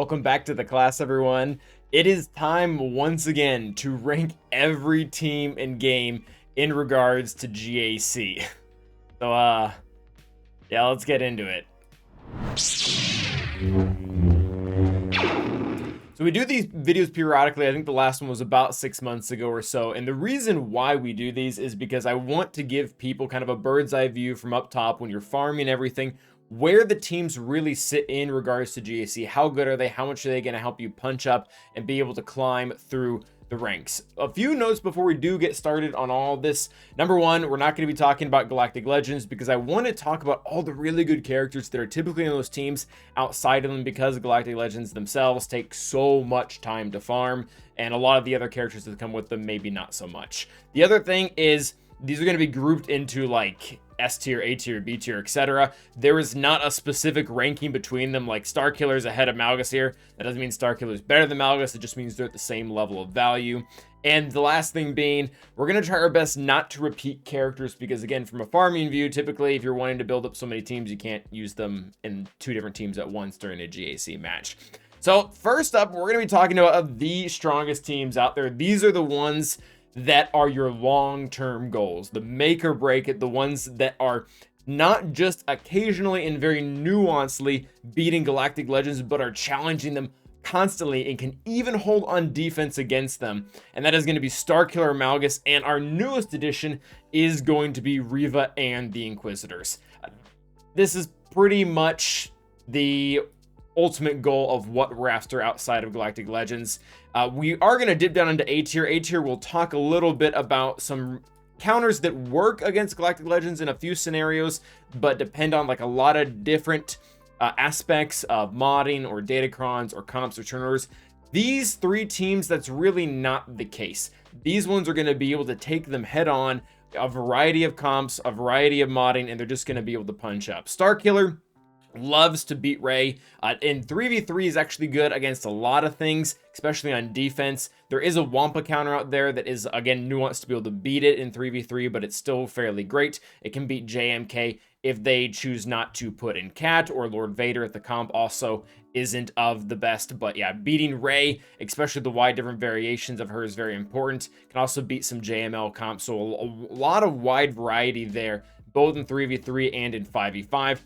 Welcome back to the class, everyone. It is time once again to rank every team in game in regards to GAC. So, yeah, let's get into it. So we do these videos periodically. I think the last one was about 6 months ago or so. And the reason why we do these is because I want to give people kind of a bird's eye view from up top when you're farming everything, where the teams really sit in regards to GAC. How good are they? How much are they going to help you punch up and be able to climb through the ranks? A few notes before we do get started on all this. Number one, we're not going to be talking about Galactic Legends because I want to talk about all the really good characters that are typically in those teams outside of them, because Galactic Legends themselves take so much time to farm, and a lot of the other characters that come with them maybe not so much. The other thing is these are going to be grouped into like S tier, A tier, B tier, etc. There is not a specific ranking between them, like Starkiller's ahead of Malgus here. That doesn't mean Starkiller's better than Malgus, it just means they're at the same level of value. And the last thing being, we're going to try our best not to repeat characters, because again, from a farming view, typically if you're wanting to build up so many teams, you can't use them in two different teams at once during a GAC match. So first up, we're going to be talking about the strongest teams out there. These are the ones that are your long-term goals, the make or break it, the ones that are not just occasionally and very nuancedly beating Galactic Legends, but are challenging them constantly and can even hold on defense against them. And that is going to be Starkiller, Malgus, and our newest addition is going to be Riva and the Inquisitors. This is pretty much the ultimate goal of what we're after outside of Galactic Legends. We are going to dip down into A tier. A tier, we'll talk a little bit about some counters that work against Galactic Legends in a few scenarios, but depend on like a lot of different aspects of modding or datacrons or comps or turnovers. These three teams, that's really not the case. These ones are going to be able to take them head on, a variety of comps, a variety of modding, and they're just going to be able to punch up. Starkiller loves to beat Ray, and 3v3 is actually good against a lot of things, especially on defense. There is a Wampa counter out there that is, again, nuanced to be able to beat it in 3v3, but it's still fairly great. It can beat JMK if they choose not to put in Cat, or Lord Vader at the comp also isn't of the best. But yeah, beating Ray, especially the wide different variations of her, is very important. Can also beat some JML comps, so a lot of wide variety there, both in 3v3 and in 5v5.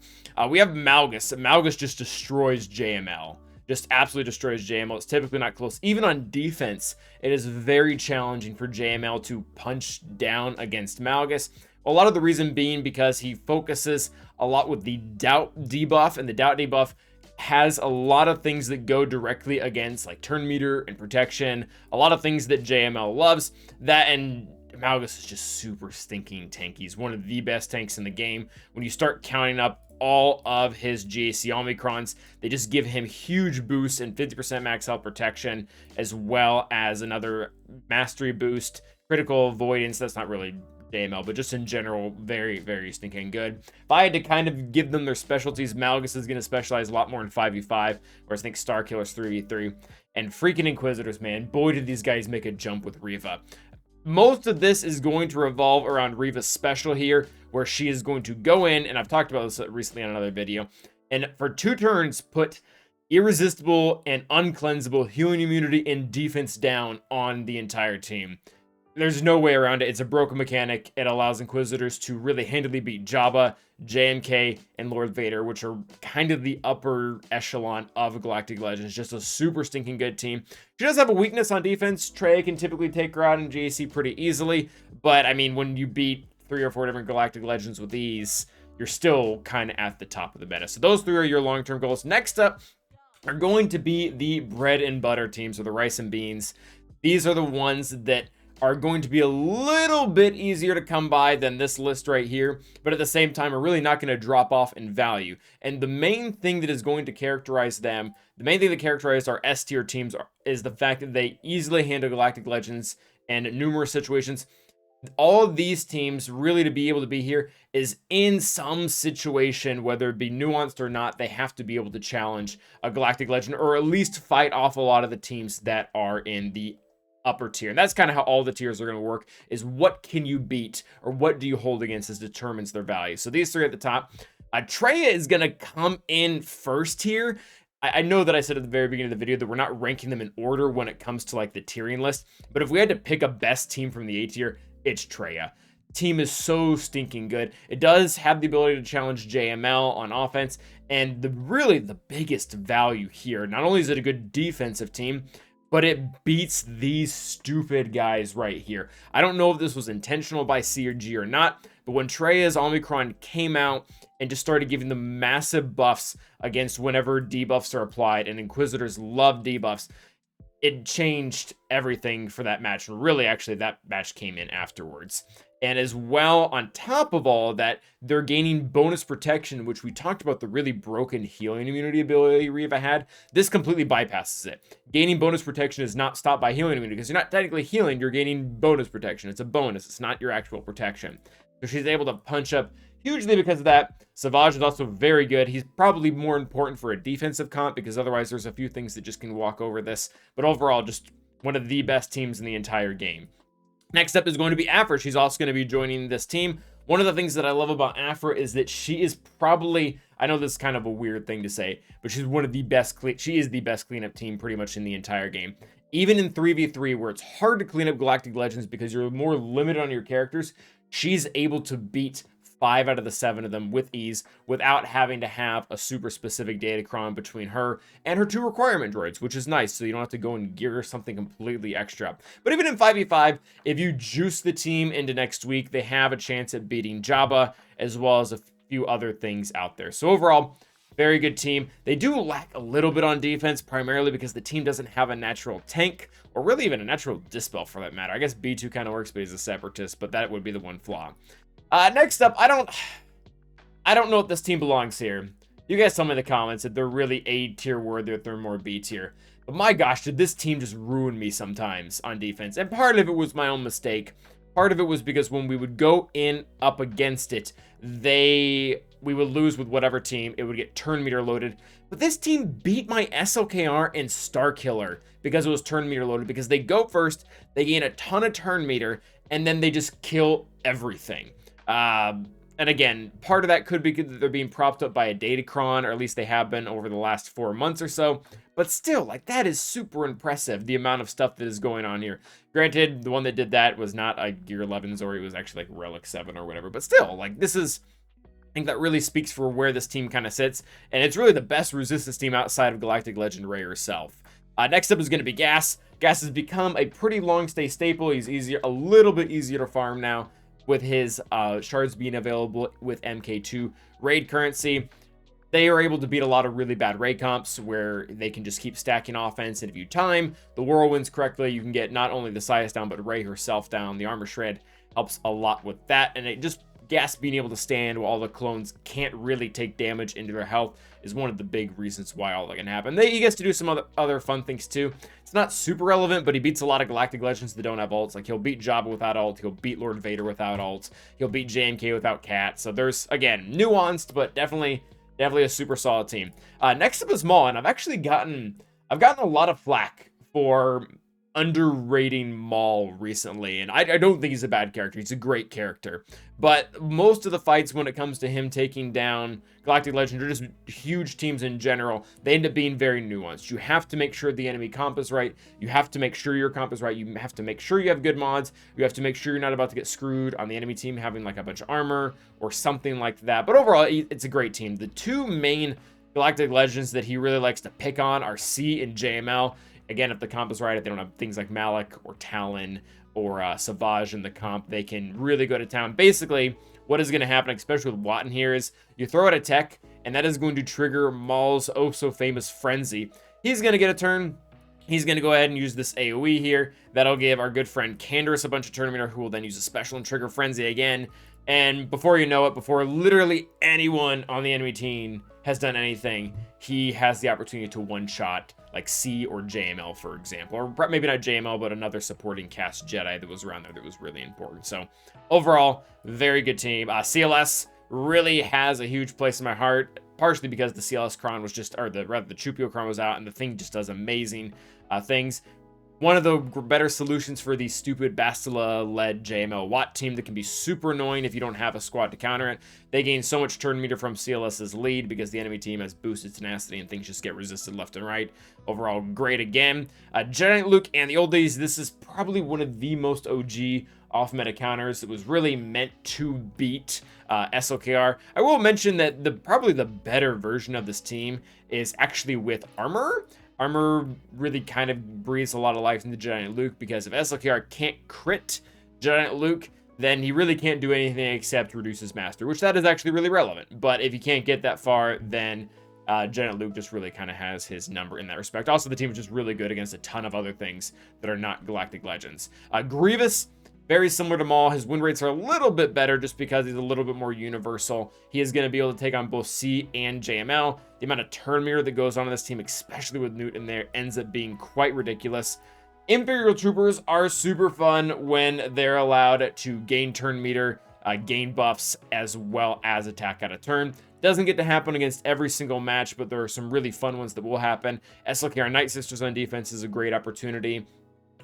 We have Malgus. Malgus just destroys JML. Just absolutely destroys JML. It's typically not close. Even on defense, it is very challenging for JML to punch down against Malgus. A lot of the reason being because he focuses a lot with the doubt debuff, and the doubt debuff has a lot of things that go directly against like turn meter and protection, a lot of things that JML loves. That, and Malgus is just super stinking tanky. He's one of the best tanks in the game. When you start counting up all of his GAC Omicrons, they just give him huge boosts and 50% max health protection, as well as another mastery boost, critical avoidance. That's not really JML, but just in general, very, very stinking good. If I had to kind of give them their specialties, Malgus is going to specialize a lot more in 5v5, whereas I think Starkiller's 3v3. And freaking Inquisitors, man, boy did these guys make a jump with Riva. Most of this is going to revolve around Riva's special here, where she is going to go in, and I've talked about this recently on another video, and for 2 turns, put irresistible and uncleansable healing immunity and defense down on the entire team. There's no way around it. It's a broken mechanic. It allows Inquisitors to really handily beat Jabba, JMK, and Lord Vader, which are kind of the upper echelon of Galactic Legends. Just a super stinking good team. She does have a weakness on defense. Trey can typically take her out in GAC pretty easily, but I mean, when you beat 3 or 4 different Galactic Legends with these, you're still kind of at the top of the meta. So those 3 are your long-term goals. Next up are going to be the bread and butter teams, or the rice and beans. These are the ones that are going to be a little bit easier to come by than this list right here, but at the same time are really not going to drop off in value. And the main thing that is going to characterize them, the main thing that characterizes our S tier teams is the fact that they easily handle Galactic Legends and numerous situations. All of these teams, really, to be able to be here, is in some situation, whether it be nuanced or not, they have to be able to challenge a Galactic Legend, or at least fight off a lot of the teams that are in the upper tier. And that's kind of how all the tiers are going to work, is what can you beat, or what do you hold against, as determines their value. So these 3 at the top. Traya is going to come in first here. I know that I said at the very beginning of the video that we're not ranking them in order when it comes to like the tiering list, but if we had to pick a best team from the A tier, it's Traya. Team is so stinking good. It does have the ability to challenge JML on offense, and really the biggest value here, not only is it a good defensive team, but it beats these stupid guys right here. I don't know if this was intentional by C or G or not, but when Traya's Omicron came out and just started giving them massive buffs against whenever debuffs are applied, and Inquisitors love debuffs, it changed everything for that match. And really, actually, that match came in afterwards. And as well, on top of all of that, they're gaining bonus protection, which we talked about the really broken healing immunity ability Reva had. This completely bypasses it. Gaining bonus protection is not stopped by healing immunity because you're not technically healing, you're gaining bonus protection. It's a bonus, it's not your actual protection. So she's able to punch up hugely because of that. Savage is also very good. He's probably more important for a defensive comp because otherwise there's a few things that just can walk over this. But overall, just one of the best teams in the entire game. Next up is going to be Afra. She's also going to be joining this team. One of the things that I love about Afra is that she is probably, I know this is kind of a weird thing to say, but she's one of the best, she is the best cleanup team pretty much in the entire game. Even in 3v3 where it's hard to clean up Galactic Legends because you're more limited on your characters, she's able to beat 5 out of the 7 of them with ease without having to have a super specific datacron between her and her 2 requirement droids, which is nice, so you don't have to go and gear something completely extra. But even in 5v5, if you juice the team into next week, they have a chance at beating Jabba as well as a few other things out there. So overall, very good team. They do lack a little bit on defense, primarily because the team doesn't have a natural tank, or really even a natural dispel for that matter. I guess B2 kind of works, but he's a separatist, but that would be the one flaw. Next up, I don't know if this team belongs here. You guys tell me in the comments if they're really A tier worthy or if they're more B tier. But my gosh, did this team just ruin me sometimes on defense. And part of it was my own mistake. Part of it was because when we would go in up against it, we would lose with whatever team. It would get turn meter loaded. But this team beat my SLKR and Star Killer because it was turn meter loaded. Because they go first, they gain a ton of turn meter, and then they just kill everything. And again, part of that could be that they're being propped up by a datacron, or at least they have been over the last 4 months or so. But still, like, that is super impressive, the amount of stuff that is going on here. Granted, the one that did that was not a Gear 11 Zori, it was actually like Relic 7 or whatever. But still, like, this is, I think that really speaks for where this team kind of sits. And it's really the best resistance team outside of Galactic Legend Ray herself. Next up is going to be Gas. Gas has become a pretty long stay staple. He's a little bit easier to farm now, with his shards being available with MK2 raid currency. They are able to beat a lot of really bad raid comps where they can just keep stacking offense, and if you time the whirlwinds correctly, you can get not only the Sias down, but Rey herself down. The armor shred helps a lot with that, and it just, Gas being able to stand while all the clones can't really take damage into their health is one of the big reasons why all that can happen. He gets to do some other fun things too. It's not super relevant, but he beats a lot of Galactic Legends that don't have ults. Like, he'll beat Jabba without ult, he'll beat Lord Vader without ult, he'll beat JMK without Cat. So there's, again, nuanced, but definitely a super solid team. Next up is Maul, and I've gotten a lot of flack for underrating Maul recently, and I don't think he's a bad character. He's a great character, but most of the fights when it comes to him taking down Galactic Legend or just huge teams in general, they end up being very nuanced. You have to make sure the enemy comp is right, you have to make sure your comp is right, you have to make sure you have good mods, you have to make sure you're not about to get screwed on the enemy team having like a bunch of armor or something like that. But overall, it's a great team. The 2 main Galactic Legends that he really likes to pick on are C and JML. Again, if the comp is right, if they don't have things like Malik or Talon or Savage in the comp, they can really go to town. Basically, what is going to happen, especially with Watton here, is you throw out a tech, and that is going to trigger Maul's oh-so-famous Frenzy. He's going to get a turn. He's going to go ahead and use this AoE here. That'll give our good friend Canderous a bunch of turn meter, who will then use a special and trigger Frenzy again. And before you know it, before literally anyone on the enemy team has done anything, he has the opportunity to one-shot like C or JML, for example, or maybe not JML, but another supporting cast Jedi that was around there that was really important. So overall, very good team. CLS really has a huge place in my heart, partially because the CLS Cron was just, or the Chupio Cron was out, and the thing just does amazing things. one of the better solutions for the stupid Bastila-led JML Watt team that can be super annoying if you don't have a squad to counter it. They gain so much turn meter from CLS's lead because the enemy team has boosted tenacity and things just get resisted left and right. Overall, great again. Giant Luke and the old days, this is probably one of the most OG off-meta counters. It was really meant to beat SLKR. I will mention that probably the better version of this team is actually with Armor. Armor really kind of breathes a lot of life into Giant Luke because if SLKR can't crit Giant Luke, then he really can't do anything except reduce his master, which that is actually really relevant. But if you can't get that far, then Giant Luke just really kind of has his number in that respect. Also, the team is just really good against a ton of other things that are not Galactic Legends. Grievous, very similar to Maul. His win rates are a little bit better just because he's a little bit more universal. He is going to be able to take on both C and JML. The amount of turn mirror that goes on in this team, especially with Newt in there, ends up being quite ridiculous. Imperial Troopers are super fun when they're allowed to gain turn meter, gain buffs, as well as attack out of turn. Doesn't get to happen against every single match, but there are some really fun ones that will happen. SLKR Night Sisters on defense is a great opportunity.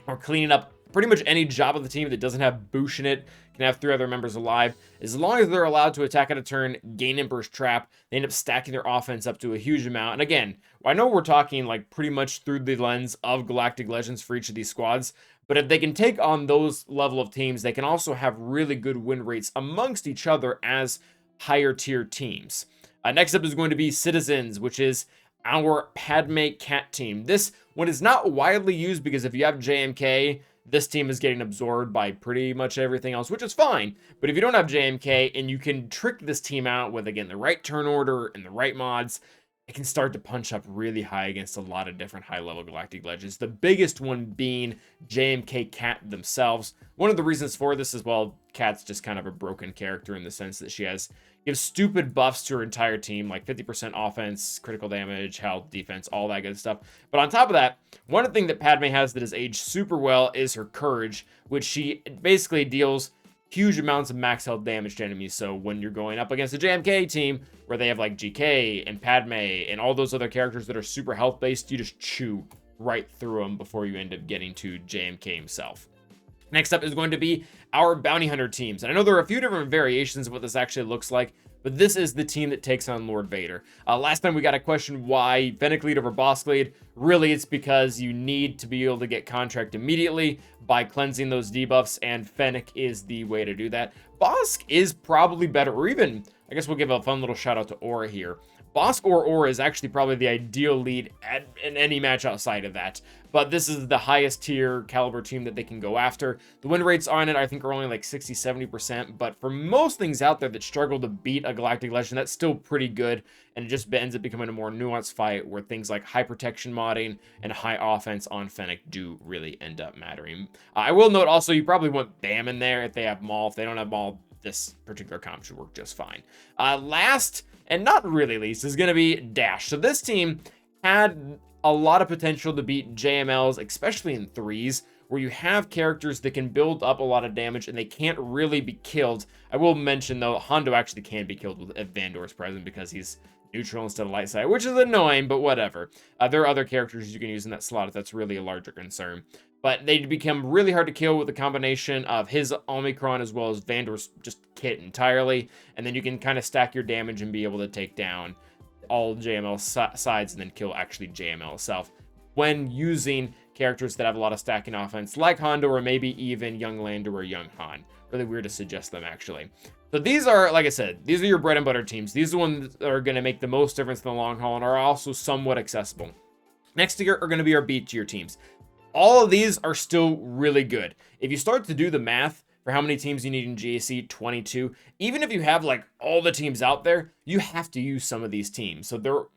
Or cleaning up pretty much any job of the team that doesn't have Boosh in it, can have 3 other members alive. As long as they're allowed to attack at a turn, gain Emperor's Trap, they end up stacking their offense up to a huge amount. And again, I know we're talking like pretty much through the lens of Galactic Legends for each of these squads, but if they can take on those level of teams, they can also have really good win rates amongst each other as higher tier teams. Next up is going to be Citizens, which is our Padme Cat team. This one is not widely used because if you have JMK, this team is getting absorbed by pretty much everything else, which is fine. But if you don't have JMK and you can trick this team out with, again, the right turn order and the right mods, it can start to punch up really high against a lot of different high-level Galactic Legends. The biggest one being JMK Cat themselves. One of the reasons for this is, well, Cat's just kind of a broken character in the sense that she gives stupid buffs to her entire team, like 50% offense, critical damage, health, defense, all that good stuff. But on top of that, one thing that Padme has that has aged super well is her courage, which she basically deals huge amounts of max health damage to enemies. So when you're going up against a JMK team where they have like GK and Padme and all those other characters that are super health based, you just chew right through them before you end up getting to JMK himself. Next up is going to be our Bounty Hunter teams. And I know there are a few different variations of what this actually looks like, but this is the team that takes on Lord Vader. Last time we got a question why Fennec lead over Bosk lead. Really, it's because you need to be able to get contract immediately by cleansing those debuffs, and Fennec is the way to do that. Bosk is probably better, or even, I guess we'll give a fun little shout out to Aura here. Bosk or Aura is actually probably the ideal lead in any match outside of that. But this is the highest tier caliber team that they can go after. The win rates on it, I think, are only like 60-70%. But for most things out there that struggle to beat a Galactic Legend, that's still pretty good. And it just ends up becoming a more nuanced fight where things like high protection modding and high offense on Fennec do really end up mattering. I will note also, you probably want Bam in there if they have Maul. If they don't have Maul, this particular comp should work just fine. Last, and not really least, is going to be Dash. So this team had a lot of potential to beat JMLs, especially in 3s, where you have characters that can build up a lot of damage and they can't really be killed. I will mention, though, Hondo actually can be killed with Vandor's present because he's neutral instead of light side, which is annoying, but whatever. There are other characters you can use in that slot if that's really a larger concern. But they become really hard to kill with the combination of his Omicron as well as Vandor's just kit entirely. And then you can kind of stack your damage and be able to take down all JML sides and then kill actually JML itself when using characters that have a lot of stacking offense like Hondo or maybe even Young Lando or Young Han. Really weird to suggest them actually. So these are, like I said, these are your bread and butter teams. These are the ones that are going to make the most difference in the long haul and are also somewhat accessible. Next tier are going to be our B tier teams. All of these are still really good. If you start to do the math for how many teams you need in GAC, 22, even if you have like all the teams out there, you have to use some of these teams. So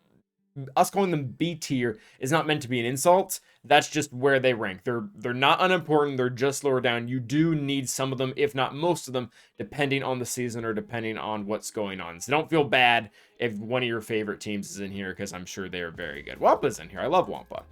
us calling them B tier is not meant to be an insult. That's just where they rank. They're not unimportant. They're just lower down. You do need some of them, if not most of them, depending on the season or depending on what's going on. So don't feel bad if one of your favorite teams is in here, because I'm sure they are very good. Wampa's in here. I love Wampa.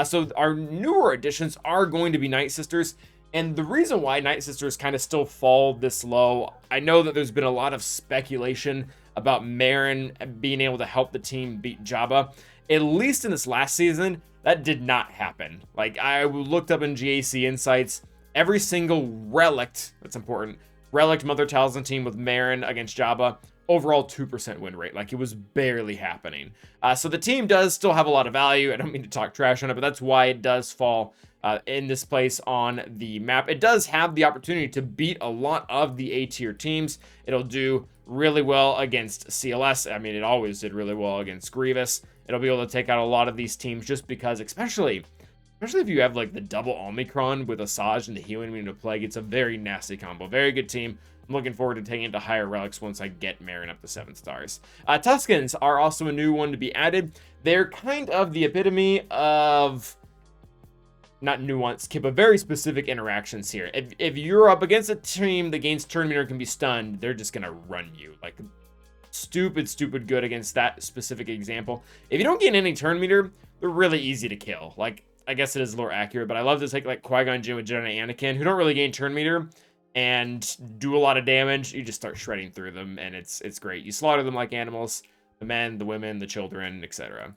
So our newer additions are going to be Night Sisters. And the reason why Night Sisters kind of still fall this low, I know that there's been a lot of speculation about Marin being able to help the team beat Jabba. At least in this last season, that did not happen. Like, I looked up in GAC Insights, every single relict, that's important, relict Mother Talisman team with Marin against Jabba, overall 2% win rate. Like, it was barely happening. So the team does still have a lot of value. I don't mean to talk trash on it, but that's why it does fall in this place on the map. It does have the opportunity to beat a lot of the A tier teams. It'll do really well against CLS. I mean, it always did really well against Grievous. It'll be able to take out a lot of these teams just because, especially if you have like the double Omicron with Asajj and the healing immune to Plague, it's a very nasty combo. Very good team. I'm looking forward to taking it to higher relics once I get Marin up to 7 stars. Tuskens are also a new one to be added. They're kind of the epitome of, not nuance, but very specific interactions here. If you're up against a team that gains turn meter and can be stunned, they're just gonna run you. Like, stupid good against that specific example. If you don't gain any turn meter, they're really easy to kill. Like, I guess it is a little accurate, but I love to take like Qui-Gon Jinn with Jedi Anakin, who don't really gain turn meter and do a lot of damage. You just start shredding through them, and it's great. You slaughter them like animals, the men, the women, the children, etc.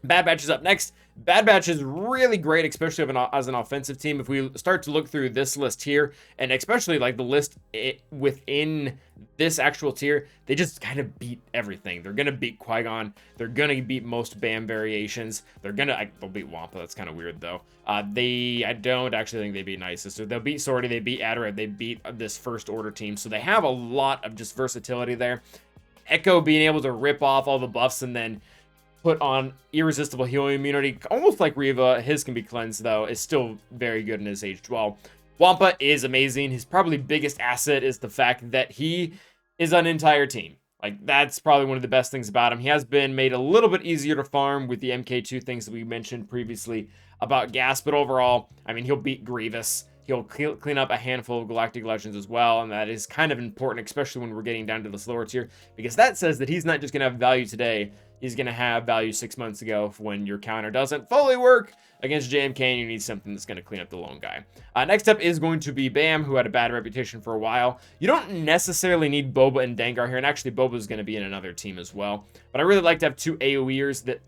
Bad Batch is up next. Bad Batch is really great, especially as an offensive team. If we start to look through this list here, and especially like the list within this actual tier, they just kind of beat everything. They're gonna beat Qui-Gon. They're gonna beat most BAM variations. They'll beat Wampa. That's kind of weird though. I don't actually think they beat Night Sister. They'll beat Sortie. They beat Adderad. They beat this First Order team. So they have a lot of just versatility there. Echo being able to rip off all the buffs and then put on irresistible healing immunity, almost like Reva. His can be cleansed though, is still very good in his age well. Wampa is amazing. His probably biggest asset is the fact that he is an entire team. Like, that's probably one of the best things about him. He has been made a little bit easier to farm with the MK2 things that we mentioned previously about gas, but overall, I mean, he'll beat Grievous. He'll clean up a handful of Galactic Legends as well, and that is kind of important, especially when we're getting down to this lower tier, because that says that he's not just going to have value today, he's going to have value 6 months ago when your counter doesn't fully work against JMK and you need something that's going to clean up the lone guy. Next up is going to be Bam, who had a bad reputation for a while. You don't necessarily need Boba and Dengar here, and actually Boba is going to be in another team as well, but I really like to have 2 AoEers that,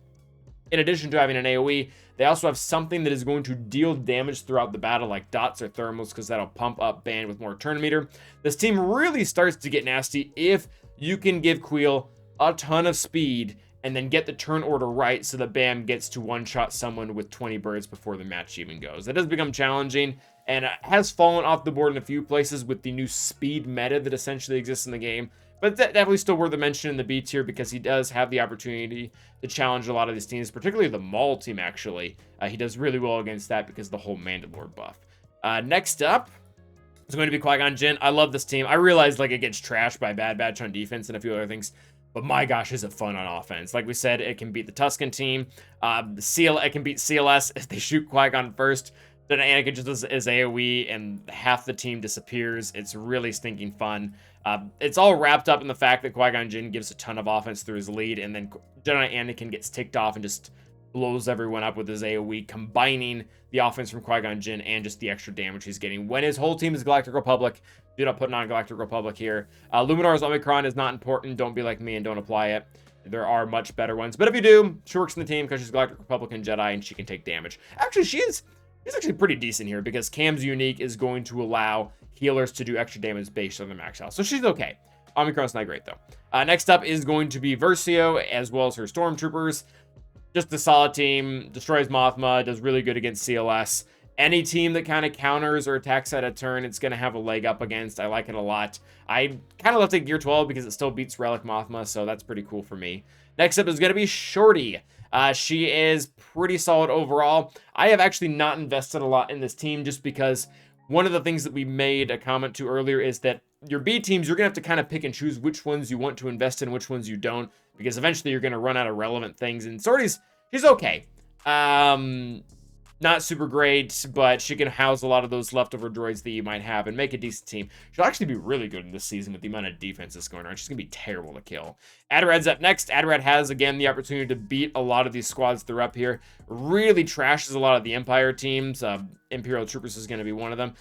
in addition to having an AoE, they also have something that is going to deal damage throughout the battle, like dots or thermals, because that'll pump up Band with more turn meter. This team really starts to get nasty if you can give Queel a ton of speed and then get the turn order right so that Bam gets to one-shot someone with 20 birds before the match even goes. That does become challenging, and has fallen off the board in a few places with the new speed meta that essentially exists in the game. But that's definitely still worth a mention in the B tier because he does have the opportunity to challenge a lot of these teams, particularly the Maul team, actually. He does really well against that because of the whole Mandalore buff. Next up is going to be Qui-Gon Jinn. I love this team. I realize like it gets trashed by Bad Batch on defense and a few other things, but my gosh, is it fun on offense. Like we said, it can beat the Tusken team. It can beat CLS if they shoot Qui-Gon first. Then Anakin just does his AoE and half the team disappears. It's really stinking fun. It's all wrapped up in the fact that Qui-Gon Jinn gives a ton of offense through his lead, and then Jedi Anakin gets ticked off and just blows everyone up with his AoE, combining the offense from Qui-Gon Jinn and just the extra damage he's getting when his whole team is Galactic Republic. Do not put on Galactic Republic here. Luminar's Omicron is not important. Don't be like me and don't apply it. There are much better ones, but if you do, she works in the team because she's Galactic Republican Jedi and she can take damage. Actually, she's actually pretty decent here because Cam's unique is going to allow healers to do extra damage based on the max health. So she's okay. Omicron's not great though. Next up is going to be Versio as well as her Stormtroopers. Just a solid team, destroys Mothma, does really good against CLS. Any team that kind of counters or attacks at a turn, it's going to have a leg up against. I like it a lot. I kind of left it Gear 12 because it still beats Relic Mothma, so that's pretty cool for me. Next up is going to be Shorty. She is pretty solid overall. I have actually not invested a lot in this team just because one of the things that we made a comment to earlier is that your B teams, you're going to have to kind of pick and choose which ones you want to invest in, which ones you don't, because eventually you're going to run out of relevant things. And she's okay. Not super great, but she can house a lot of those leftover droids that you might have and make a decent team. She'll actually be really good in this season with the amount of defense that's going on. She's going to be terrible to kill. Adderad's up next. Adderad has, again, the opportunity to beat a lot of these squads that are up here. Really trashes a lot of the Empire teams. Imperial Troopers is going to be one of them.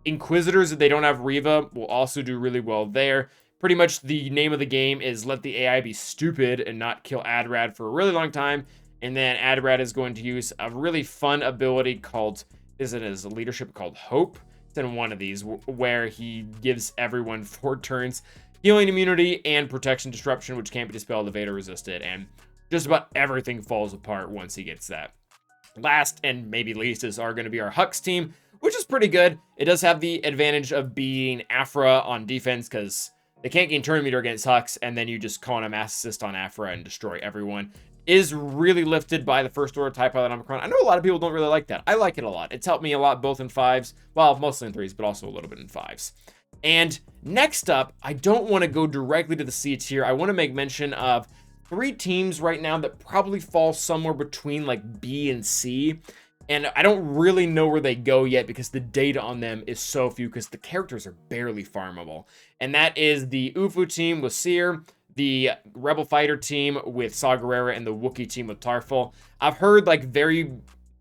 Inquisitors, if they don't have Reva, will also do really well there. Pretty much the name of the game is let the AI be stupid and not kill Adderad for a really long time, And then Adrad is going to use a really fun ability called, is it his leadership called Hope? It's in one of these where he gives everyone 4 turns healing immunity and protection disruption, which can't be dispelled, evade, or resisted. And just about everything falls apart once he gets that. Last and maybe least is going to be our Hux team, which is pretty good. It does have the advantage of being Aphra on defense because they can't gain turn meter against Hux, and then you just call in a mass assist on Aphra and destroy everyone. Is really lifted by the first order TIE Pilot Omicron. I know a lot of people don't really like that. I like it a lot. It's helped me a lot both in 5s, well, mostly in 3s, but also a little bit in 5s. And next up, I don't want to go directly to the C tier. I want to make mention of 3 teams right now that probably fall somewhere between like B and C. And I don't really know where they go yet because the data on them is so few because the characters are barely farmable. And that is the Ufu team with Seer, the Rebel Fighter team with Saw Gerrera, and the Wookiee team with Tarful. I've heard like very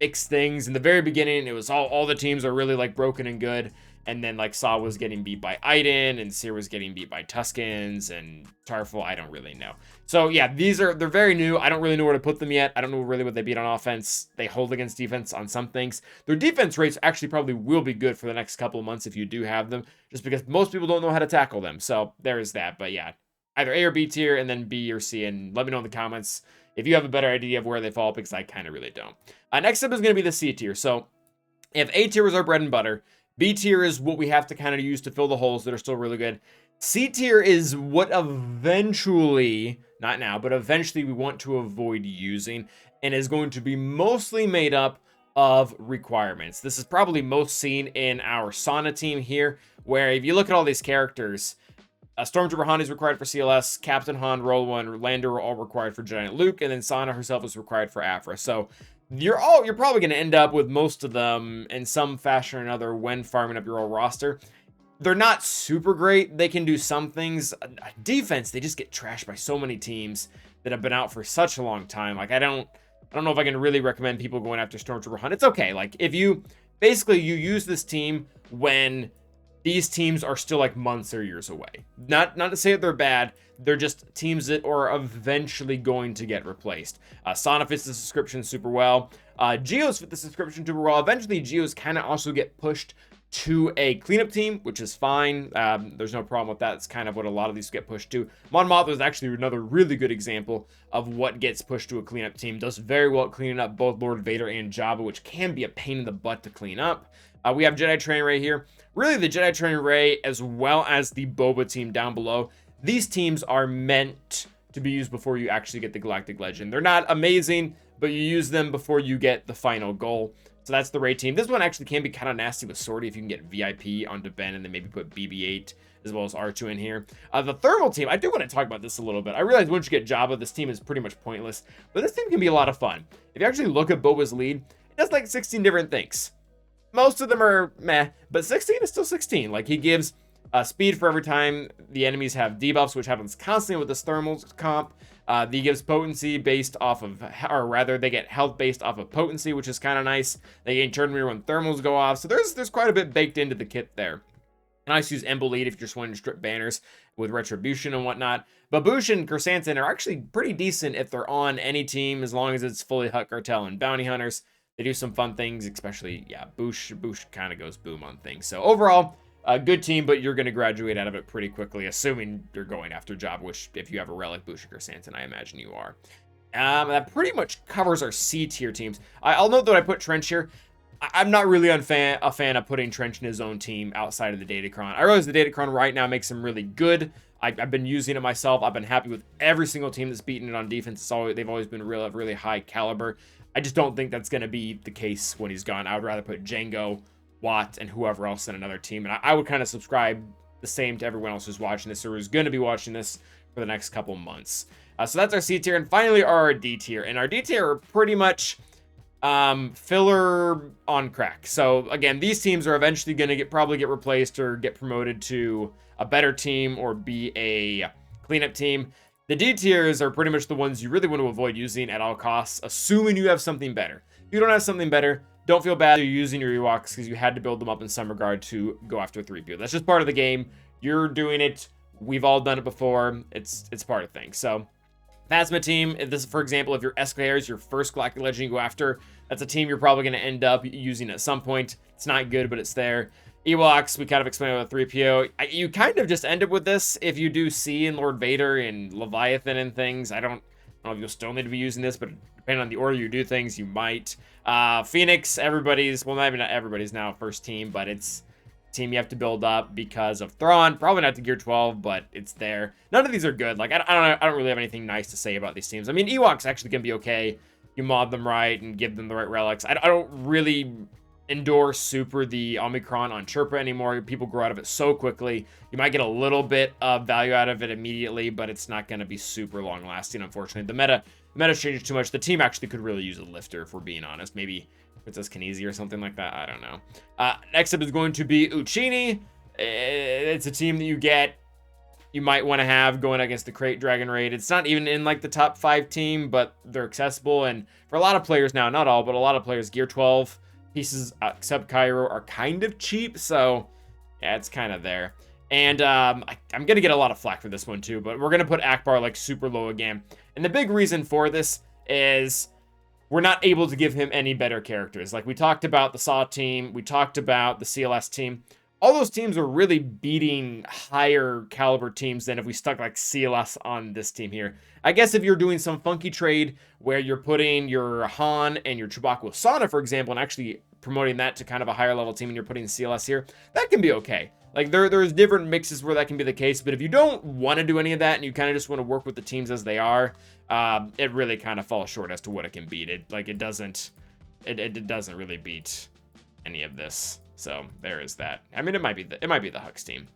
mixed things. In the very beginning, it was all the teams are really like broken and good. And then like Saw was getting beat by Iden, and Seer was getting beat by Tuskens, and Tarful, I don't really know. So yeah, they're very new. I don't really know where to put them yet. I don't know really what they beat on offense. They hold against defense on some things. Their defense rates actually probably will be good for the next couple of months if you do have them, just because most people don't know how to tackle them. So there is that. But yeah, either A or B tier, and then B or C, and let me know in the comments if you have a better idea of where they fall, because I kind of really don't. Next up is going to be the C tier. So if A tier was our bread and butter, B tier is what we have to kind of use to fill the holes that are still really good. C tier is what eventually, not now, but eventually we want to avoid using, and is going to be mostly made up of requirements. This is probably most seen in our Sana team here, where if you look at all these characters, Stormtrooper Han is required for CLS, Captain Han, Roll One, Lander are all required for Giant Luke, and then Sana herself is required for Aphra. So you're probably going to end up with most of them in some fashion or another when farming up your old roster. They're not super great. They can do some things. Defense, they just get trashed by so many teams that have been out for such a long time. Like I don't know if I can really recommend people going after Stormtrooper Han. It's okay. Like if you use this team when these teams are still like months or years away. Not to say that they're bad. They're just teams that are eventually going to get replaced. Sana fits the description super well. Geos fit the description super well. Eventually, Geos kind of also get pushed to a cleanup team, which is fine. There's no problem with that. It's kind of what a lot of these get pushed to. Mon Mothma is actually another really good example of what gets pushed to a cleanup team. Does very well at cleaning up both Lord Vader and Jabba, which can be a pain in the butt to clean up. We have Jedi Training Ray here. Really, the Jedi Training Ray, as well as the Boba team down below, these teams are meant to be used before you actually get the Galactic Legend. They're not amazing, but you use them before you get the final goal. So that's the Ray team. This one actually can be kind of nasty with Sortie if you can get VIP onto Ben and then maybe put BB-8 as well as R2 in here. The Thermal team, I do want to talk about this a little bit. I realize once you get Jabba, this team is pretty much pointless, but this team can be a lot of fun. If you actually look at Boba's lead, it does like 16 different things. Most of them are meh, but 16 is still 16. Like he gives speed for every time the enemies have debuffs, which happens constantly with this thermals comp. He gives potency based off of, or rather, they get health based off of potency, which is kind of nice. They gain turn meter when thermals go off, so there's quite a bit baked into the kit there. And I use Embolete if you're just wanting to strip banners with Retribution and whatnot. But Boushh and Chrysanthemum are actually pretty decent if they're on any team, as long as it's fully Hutt Cartel and Bounty Hunters. They do some fun things, especially, yeah, Boushh kind of goes boom on things. So overall, a good team, but you're going to graduate out of it pretty quickly, assuming you're going after Jabba, which if you have a Relic, Boushh, or Santon, I imagine you are. That pretty much covers our C tier teams. I'll note that I put Trench here. I'm not really a fan of putting Trench in his own team outside of the Datacron. I realize the Datacron right now makes him really good. I've been using it myself. I've been happy with every single team that's beaten it on defense. They've always been really high caliber. I just don't think that's going to be the case when he's gone. I would rather put Jango, Watt, and whoever else in another team. And I would kind of subscribe the same to everyone else who's watching this or who's going to be watching this for the next couple months. So that's our C tier. And finally, our D tier. And our D tier are pretty much filler on crack. So again, these teams are eventually going to probably get replaced or get promoted to a better team or be a cleanup team. The D tiers are pretty much the ones you really want to avoid using at all costs, assuming you have something better. If you don't have something better, don't feel bad you're using your Ewoks because you had to build them up in some regard to go after 3PO. That's just part of the game. You're doing it. We've all done it before. It's part of things. So Phasma team, if this, for example, if your Escalator is your first Galactic Legend you go after, that's a team you're probably going to end up using at some point. It's not good, but it's there. Ewoks, we kind of explained about 3PO. You kind of just end up with this if you do C and Lord Vader and Leviathan and things. I don't know if you'll still need to be using this, but depending on the order you do things, you might. Phoenix, everybody's, well, maybe not everybody's now first team, but it's team you have to build up because of Thrawn. Probably not to gear 12, but it's there. None of these are good. Like, I don't really have anything nice to say about these teams. I mean, Ewoks actually can be okay. You mod them right and give them the right relics. I don't really endorse super the Omicron on Chirpa anymore. People grow out of it so quickly. You might get a little bit of value out of it immediately, but it's not going to be super long lasting, unfortunately. The meta changes too much. The team actually could really use a lifter, if we're being honest. Maybe Princess Kinesi or something like that. I don't know. Next up is going to be Uchini. It's a team that you might want to have going against the Crate Dragon Raid. It's not even in like the top 5 team, but they're accessible. And for a lot of players now, not all, but a lot of players, gear 12 pieces except Cairo are kind of cheap. So yeah, it's kind of there. And I'm going to get a lot of flack for this one too, but we're going to put Akbar like super low again. And the big reason for this is we're not able to give him any better characters. Like we talked about the SAW team, we talked about the CLS team. All those teams are really beating higher caliber teams than if we stuck like CLS on this team here. I guess if you're doing some funky trade where you're putting your Han and your Chewbacca with Sana, for example, and actually promoting that to kind of a higher level team and you're putting CLS here, that can be okay. Like there's different mixes where that can be the case, but if you don't want to do any of that and you kind of just want to work with the teams as they are, it really kind of falls short as to what it can beat. It doesn't really beat any of this. So there is that. I mean, it might be the Hux team.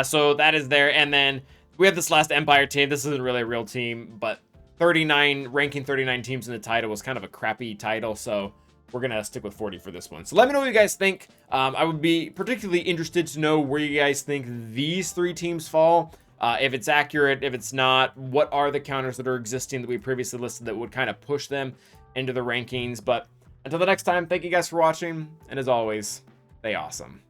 So that is there, and then we have this last Empire team. This isn't really a real team, but ranking 39 teams in the title was kind of a crappy title, so we're gonna stick with 40 for this one. So let me know what you guys think. I would be particularly interested to know where you guys think these 3 teams fall. If it's accurate, if it's not, what are the counters that are existing that we previously listed that would kind of push them into the rankings. But until the next time, thank you guys for watching, and as always, stay awesome.